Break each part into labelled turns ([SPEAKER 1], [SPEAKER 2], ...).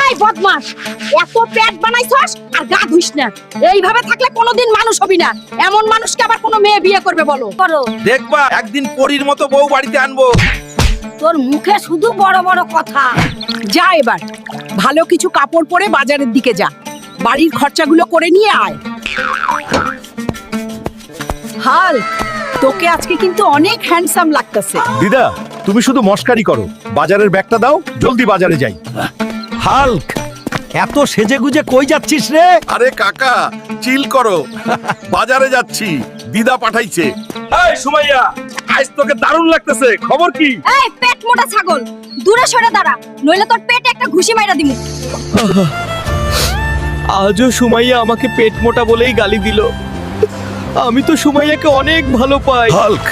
[SPEAKER 1] এই বদমাস, এত পেট বানাইছস আর গা ধুইস না। এইভাবে থাকলে কোনোদিন মানুষ হবি না। এমন মানুষকে আবার কোনো মেয়ে বিয়ে করবে বলো? করো।
[SPEAKER 2] দেখবা একদিন পরীর মতো বউ বাড়িতে আনবো।
[SPEAKER 1] তোর মুখে শুধু বড় বড় কথা।
[SPEAKER 3] যা এবার ভালো কিছু কাপড় পরে বাজারের দিকে যা, বাড়ির খরচাগুলো করে নিয়ে আয়। হাল, তোকে আজকে কিন্তু অনেক হ্যান্ডসাম লাগতেছে।
[SPEAKER 4] দিদা, তুমি শুধু মস্কারি করো। বাজারের ব্যাগটা দাও, জলদি বাজারে যাই।
[SPEAKER 5] হাল্ক, এত সেজেগুজে কই যাচ্ছিস রে?
[SPEAKER 2] আরে কাকা চিল করো, বাজারে যাচ্ছি, দিদা পাঠাইছে। এই সুমাইয়া, আজ তোকে দারুণ লাগতেছে, খবর কি?
[SPEAKER 1] এই পেট মোটা ছাগল, দূরে সরে দাঁড়া, নইলে তোর পেটে একটা ঘুষি মাইরা দিমু।
[SPEAKER 5] আজও সুমাইয়া আমাকে পেট মোটা বলেই গালি দিল। আমি তো সুমাইয়াকে অনেক ভালো পাই।
[SPEAKER 4] হাল্ক,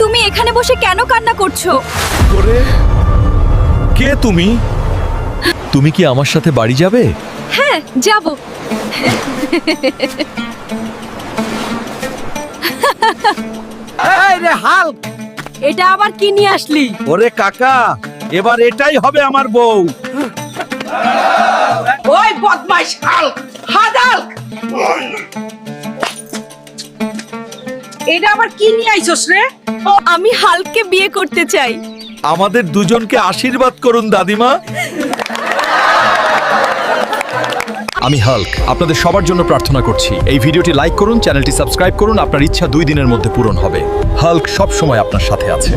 [SPEAKER 1] তুমি এখানে বসে কেন কান্না করছো?
[SPEAKER 4] কে তুমি? তুমি কি আমার সাথে বাড়ি যাবে?
[SPEAKER 1] হ্যাঁ, যাব।
[SPEAKER 5] এই রে হাল্ক,
[SPEAKER 1] এটা আবার কি নিয়ে আসলি?
[SPEAKER 5] ওরে কাকা, এবার এটাই হবে আমার বউ।
[SPEAKER 3] ওই বদমাইশ হাল্ক, হাল্ক, এটা আবার কি নিয়ে আইছস রে?
[SPEAKER 1] আমি হাল্ককে বিয়ে করতে চাই।
[SPEAKER 4] আমাদের দুজনকে আশীর্বাদ করুন দাদিমা। আমি হাল্ক আপনাদের সবার জন্য প্রার্থনা করছি। এই ভিডিওটি লাইক করুন, চ্যানেলটি সাবস্ক্রাইব করুন। আপনার ইচ্ছা 2 দিনের মধ্যে পূরণ হবে। হাল্ক সব সময় আপনার সাথে আছে।